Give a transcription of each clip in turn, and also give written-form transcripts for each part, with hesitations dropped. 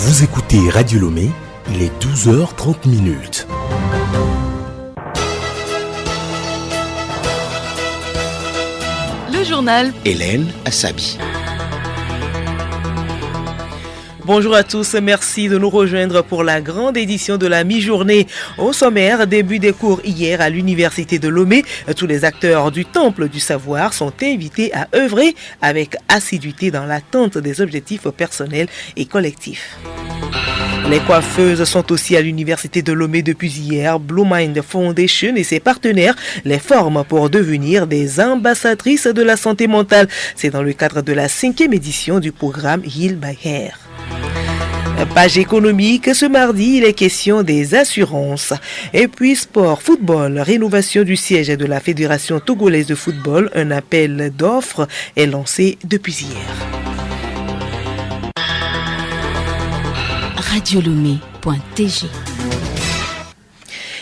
Vous écoutez Radio Lomé, il est 12h30. Le journal Hélène Assabi. Bonjour à tous, merci de nous rejoindre pour la grande édition de la mi-journée. Au sommaire, début des cours hier à l'Université de Lomé. Tous les acteurs du Temple du Savoir sont invités à œuvrer avec assiduité dans l'attente des objectifs personnels et collectifs. Les coiffeuses sont aussi à l'Université de Lomé depuis hier. Blue Mind Foundation et ses partenaires les forment pour devenir des ambassadrices de la santé mentale. C'est dans le cadre de la 5e édition du programme Heal by Hair. Page économique, ce mardi, il est question des assurances. Et puis sport, football, rénovation du siège de la Fédération togolaise de football. Un appel d'offres est lancé depuis hier. radiolomé.tg.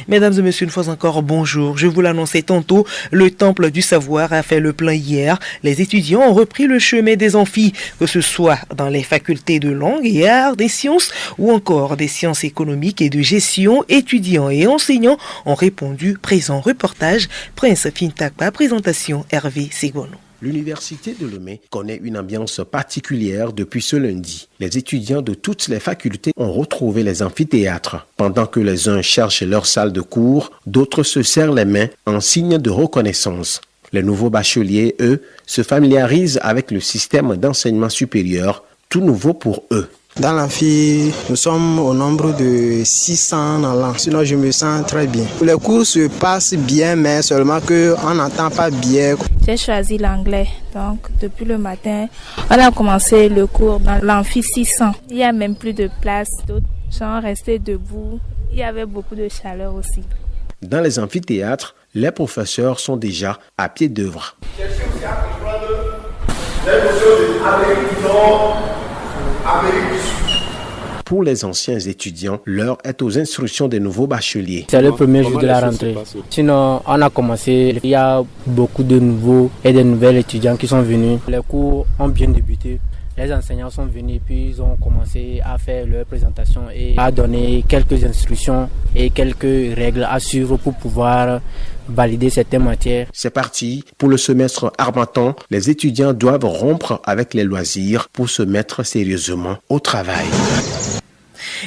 Mesdames et messieurs, une fois encore, bonjour. Je vous l'annonçais tantôt, le Temple du Savoir a fait le plein hier. Les étudiants ont repris le chemin des amphis, que ce soit dans les facultés de langue et arts, des sciences ou encore des sciences économiques et de gestion. Étudiants et enseignants ont répondu. Présent reportage, Prince Fintakpa, présentation Hervé Ségono. L'Université de Lomé connaît une ambiance particulière depuis ce lundi. Les étudiants de toutes les facultés ont retrouvé les amphithéâtres. Pendant que les uns cherchent leur salle de cours, d'autres se serrent les mains en signe de reconnaissance. Les nouveaux bacheliers, eux, se familiarisent avec le système d'enseignement supérieur, tout nouveau pour eux. Dans l'amphi, nous sommes au nombre de 600 allants. Sinon, je me sens très bien. Les cours se passent bien, mais seulement qu'on n'entend pas bien. J'ai choisi l'anglais. Donc, depuis le matin, on a commencé le cours dans l'amphi 600. Il n'y a même plus de place. D'autres gens restaient debout. Il y avait beaucoup de chaleur aussi. Dans les amphithéâtres, les professeurs sont déjà à pied d'œuvre. Pour les anciens étudiants, l'heure est aux instructions des nouveaux bacheliers. C'est le premier jour de la rentrée. Sinon, on a commencé. Il y a beaucoup de nouveaux et de nouvelles étudiants qui sont venus. Les cours ont bien débuté. Les enseignants sont venus puis ils ont commencé à faire leur présentation et à donner quelques instructions et quelques règles à suivre pour pouvoir valider certaines matières. C'est parti. Pour le semestre Harmattan, les étudiants doivent rompre avec les loisirs pour se mettre sérieusement au travail.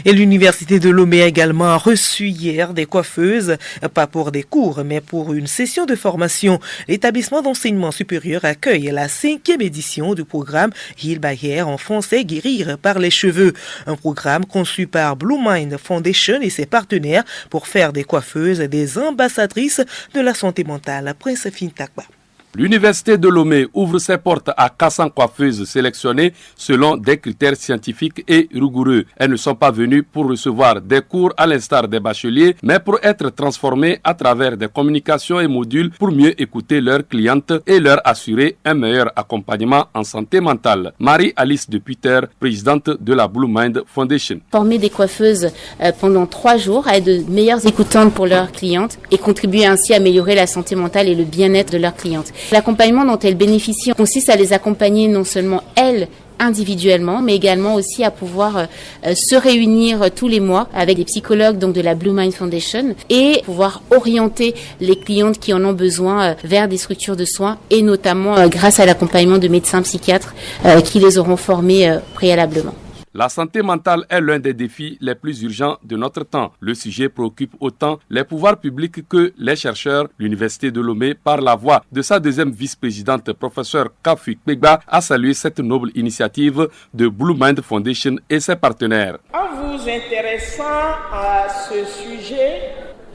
Et l'Université de Lomé a également reçu hier des coiffeuses, pas pour des cours, mais pour une session de formation. L'établissement d'enseignement supérieur accueille la 5e édition du programme Heal by Hair en français, guérir par les cheveux. Un programme conçu par Blue Mind Foundation et ses partenaires pour faire des coiffeuses des ambassadrices de la santé mentale. Prince Fintakba. L'Université de Lomé ouvre ses portes à 400 coiffeuses sélectionnées selon des critères scientifiques et rigoureux. Elles ne sont pas venues pour recevoir des cours à l'instar des bacheliers, mais pour être transformées à travers des communications et modules pour mieux écouter leurs clientes et leur assurer un meilleur accompagnement en santé mentale. Marie-Alice Deputer, présidente de la Blue Mind Foundation. Former des coiffeuses pendant 3 jours à être de meilleures écoutantes pour leurs clientes et contribuer ainsi à améliorer la santé mentale et le bien-être de leurs clientes. L'accompagnement dont elles bénéficient consiste à les accompagner non seulement elles individuellement, mais également aussi à pouvoir se réunir tous les mois avec des psychologues donc de la Blue Mind Foundation et pouvoir orienter les clientes qui en ont besoin vers des structures de soins et notamment grâce à l'accompagnement de médecins psychiatres qui les auront formés préalablement. La santé mentale est l'un des défis les plus urgents de notre temps. Le sujet préoccupe autant les pouvoirs publics que les chercheurs. L'Université de Lomé, par la voix de sa deuxième vice-présidente, professeure Kafi Kpegba, a salué cette noble initiative de Blue Mind Foundation et ses partenaires. En vous intéressant à ce sujet,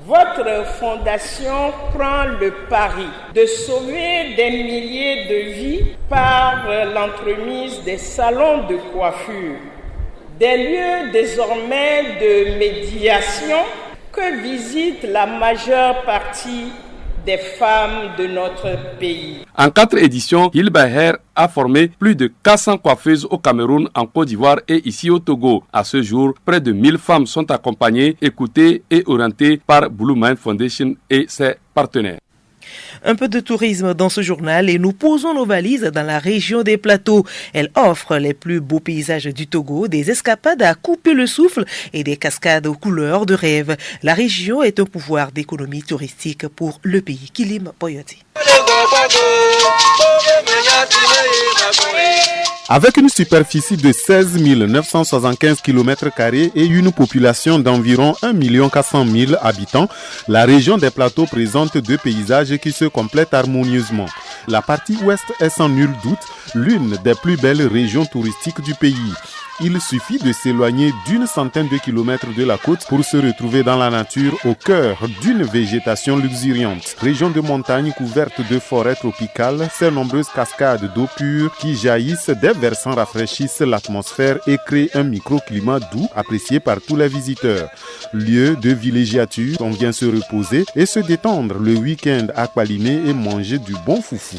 votre fondation prend le pari de sauver des milliers de vies par l'entremise des salons de coiffure. Des lieux désormais de médiation que visite la majeure partie des femmes de notre pays. En 4 éditions, Heal by Hair a formé plus de 400 coiffeuses au Cameroun, en Côte d'Ivoire et ici au Togo. À ce jour, près de 1000 femmes sont accompagnées, écoutées et orientées par Blue Mind Foundation et ses partenaires. Un peu de tourisme dans ce journal et nous posons nos valises dans la région des Plateaux. Elle offre les plus beaux paysages du Togo, des escapades à couper le souffle et des cascades aux couleurs de rêve. La région est un pouvoir d'économie touristique pour le pays. Kilim Poyoti. Avec une superficie de 16 975 km² et une population d'environ 1 400 000 habitants, la région des Plateaux présente deux paysages qui se complètent harmonieusement. La partie ouest est sans nul doute l'une des plus belles régions touristiques du pays. Il suffit de s'éloigner d'une centaine de kilomètres de la côte pour se retrouver dans la nature au cœur d'une végétation luxuriante. Région de montagne couverte de forêts tropicales, ces nombreuses cascades d'eau pure qui jaillissent des versants rafraîchissent l'atmosphère et créent un microclimat doux apprécié par tous les visiteurs. Lieu de villégiature, on vient se reposer et se détendre le week-end à Kpalimé et manger du bon foufou.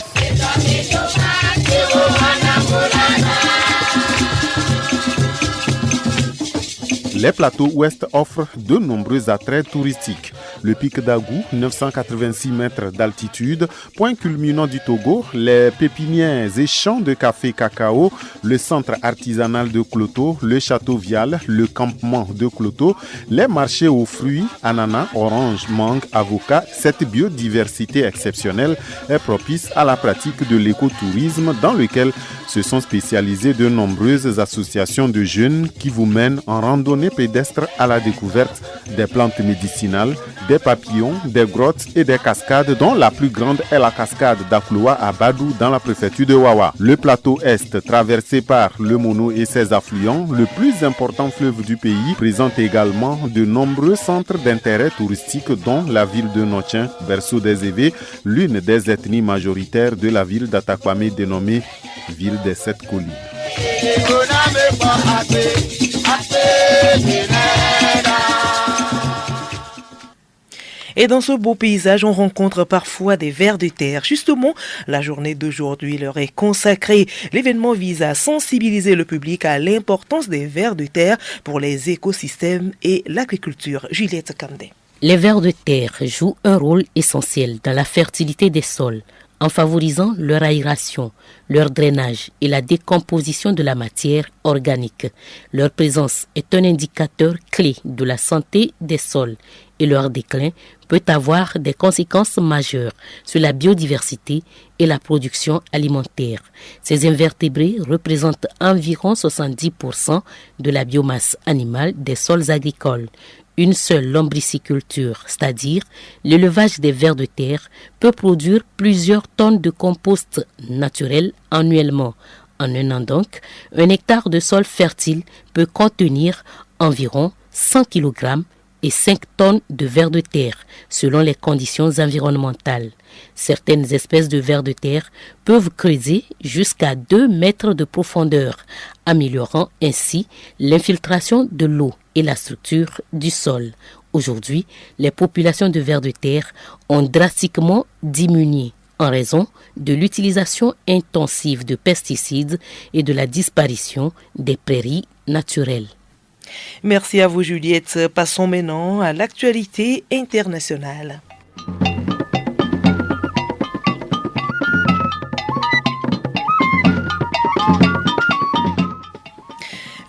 Les plateaux ouest offrent de nombreux attraits touristiques. Le pic d'Agou, 986 mètres d'altitude, point culminant du Togo, les pépinières et champs de café cacao, le centre artisanal de Kloto, le château Vial, le campement de Kloto, les marchés aux fruits, ananas, oranges, mangue, avocats. Cette biodiversité exceptionnelle est propice à la pratique de l'écotourisme dans lequel se sont spécialisées de nombreuses associations de jeunes qui vous mènent en randonnée pédestre à la découverte des plantes médicinales, des papillons, des grottes et des cascades dont la plus grande est la cascade d'Akloa à Badou dans la préfecture de Wawa. Le plateau est traversé par le Mono et ses affluents, le plus important fleuve du pays, présente également de nombreux centres d'intérêt touristique dont la ville de Notien, berceau des Évés, l'une des ethnies majoritaires de la ville d'Atakwame dénommée ville des 7 collines. Et dans ce beau paysage, on rencontre parfois des vers de terre. Justement, la journée d'aujourd'hui leur est consacrée. L'événement vise à sensibiliser le public à l'importance des vers de terre pour les écosystèmes et l'agriculture. Juliette Kandé. Les vers de terre jouent un rôle essentiel dans la fertilité des sols, en favorisant leur aération, leur drainage et la décomposition de la matière organique. Leur présence est un indicateur clé de la santé des sols et leur déclin peut avoir des conséquences majeures sur la biodiversité et la production alimentaire. Ces invertébrés représentent environ 70% de la biomasse animale des sols agricoles. Une seule lombriciculture, c'est-à-dire l'élevage des vers de terre, peut produire plusieurs tonnes de compost naturel annuellement. En un an donc, un hectare de sol fertile peut contenir environ 100 kg et 5 tonnes de vers de terre, selon les conditions environnementales. Certaines espèces de vers de terre peuvent creuser jusqu'à 2 mètres de profondeur, améliorant ainsi l'infiltration de l'eau et la structure du sol. Aujourd'hui, les populations de vers de terre ont drastiquement diminué en raison de l'utilisation intensive de pesticides et de la disparition des prairies naturelles. Merci à vous Juliette. Passons maintenant à l'actualité internationale.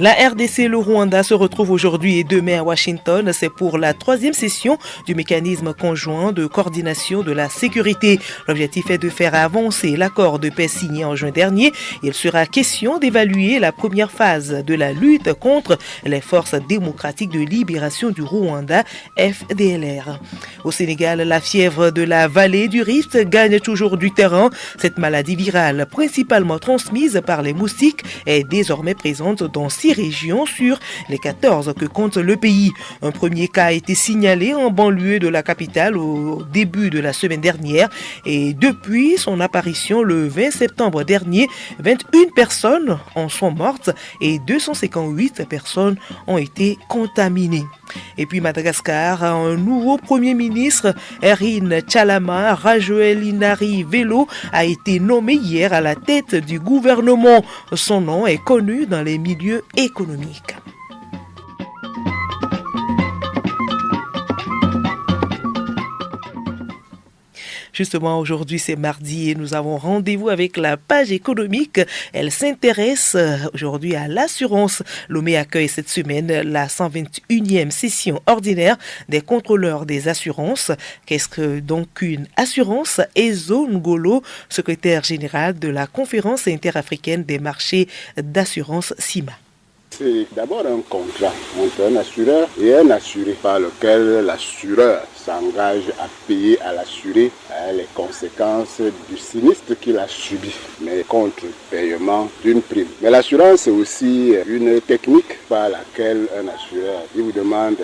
La RDC et le Rwanda se retrouvent aujourd'hui et demain à Washington. C'est pour la 3e session du mécanisme conjoint de coordination de la sécurité. L'objectif est de faire avancer l'accord de paix signé en juin dernier. Il sera question d'évaluer la première phase de la lutte contre les forces démocratiques de libération du Rwanda, FDLR. Au Sénégal, la fièvre de la vallée du Rift gagne toujours du terrain. Cette maladie virale, principalement transmise par les moustiques, est désormais présente dans 6 régions sur les 14 que compte le pays. Un premier cas a été signalé en banlieue de la capitale au début de la semaine dernière et depuis son apparition le 20 septembre dernier, 21 personnes en sont mortes et 258 personnes ont été contaminées. Et puis Madagascar a un nouveau premier ministre, Erin Tchalama Rajoelinari Velo, a été nommé hier à la tête du gouvernement. Son nom est connu dans les milieux économiques. Justement, aujourd'hui, c'est mardi et nous avons rendez-vous avec la page économique. Elle s'intéresse aujourd'hui à l'assurance. Lomé accueille cette semaine la 121e session ordinaire des contrôleurs des assurances. Qu'est-ce que donc une assurance? Ezo Ngolo, secrétaire général de la Conférence interafricaine des marchés d'assurance CIMA. C'est d'abord un contrat entre un assureur et un assuré par lequel l'assureur s'engage à payer à l'assuré les conséquences du sinistre qu'il a subi, mais contre paiement d'une prime. Mais l'assurance, c'est aussi une technique par laquelle un assureur, il vous demande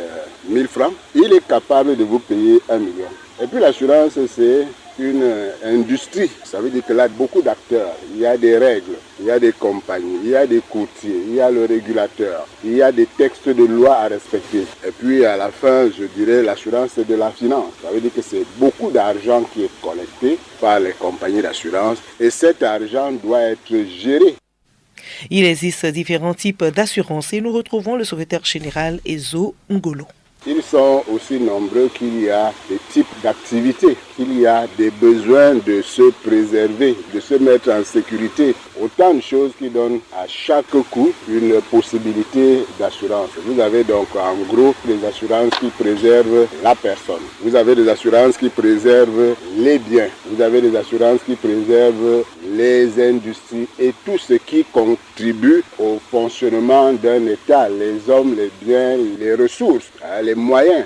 1000 francs, il est capable de vous payer 1 million. Et puis l'assurance, c'est une industrie. Ça veut dire que là, beaucoup d'acteurs, il y a des règles, il y a des compagnies, il y a des courtiers, il y a le régulateur, il y a des textes de loi à respecter. Et puis à la fin, je dirais, l'assurance, c'est de la finance. Ça veut dire que c'est beaucoup d'argent qui est collecté par les compagnies d'assurance et cet argent doit être géré. Il existe différents types d'assurance et nous retrouvons le secrétaire général Ezo Ngolo. Ils sont aussi nombreux qu'il y a des types d'activités, qu'il y a des besoins de se préserver, de se mettre en sécurité. Autant de choses qui donnent à chaque coup une possibilité d'assurance. Vous avez donc en gros des assurances qui préservent la personne. Vous avez des assurances qui préservent les biens. Vous avez des assurances qui préservent les industries et tout ce qui contribue au fonctionnement d'un État. Les hommes, les biens, les ressources, les moyens.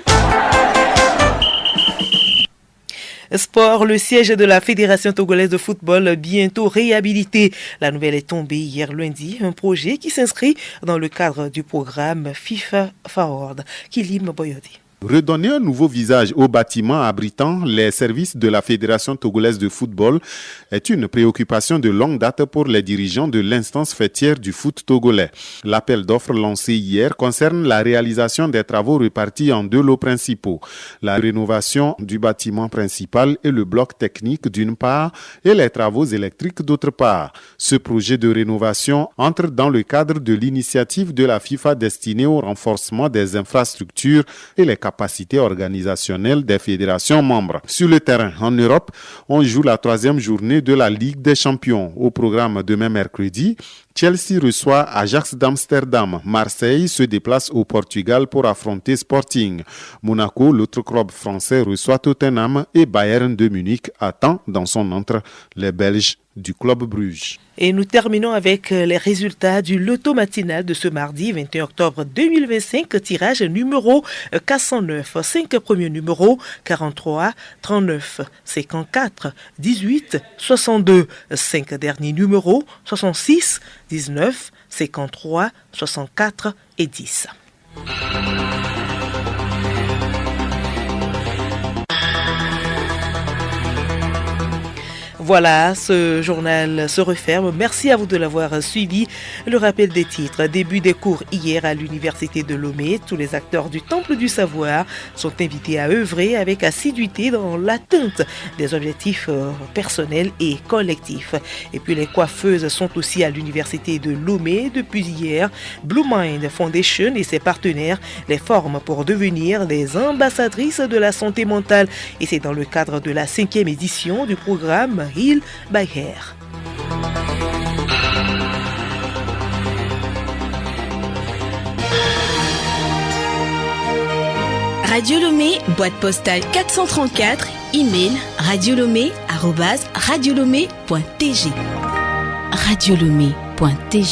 Sport, le siège de la Fédération togolaise de football bientôt réhabilité. La nouvelle est tombée hier lundi, un projet qui s'inscrit dans le cadre du programme FIFA Forward. Kilim Boyodi. Redonner un nouveau visage au bâtiment abritant les services de la Fédération togolaise de football est une préoccupation de longue date pour les dirigeants de l'instance fêtière du foot togolais. L'appel d'offres lancé hier concerne la réalisation des travaux répartis en 2 lots principaux. La rénovation du bâtiment principal et le bloc technique d'une part et les travaux électriques d'autre part. Ce projet de rénovation entre dans le cadre de l'initiative de la FIFA destinée au renforcement des infrastructures et les capacité organisationnelle des fédérations membres. Sur le terrain, en Europe, on joue la 3e journée de la Ligue des Champions. Au programme demain mercredi, Chelsea reçoit Ajax d'Amsterdam. Marseille se déplace au Portugal pour affronter Sporting. Monaco, l'autre club français, reçoit Tottenham et Bayern de Munich attend dans son entre les Belges du club Bruges. Et nous terminons avec les résultats du loto matinal de ce mardi 21 octobre 2025, tirage numéro 409. 5 premiers numéros 43, 39, 54, 18, 62. 5 derniers numéros 66, 19, 53, 64 et 10. Voilà, ce journal se referme. Merci à vous de l'avoir suivi. Le rappel des titres. Début des cours hier à l'université de Lomé. Tous les acteurs du Temple du Savoir sont invités à œuvrer avec assiduité dans l'atteinte des objectifs personnels et collectifs. Et puis les coiffeuses sont aussi à l'université de Lomé depuis hier. Blue Mind Foundation et ses partenaires les forment pour devenir des ambassadrices de la santé mentale. Et c'est dans le cadre de la 5e édition du programme Heal by Hair. Radio Lomé, boîte postale 434, email radiolomé@radiolomé.tg. radiolomé.tg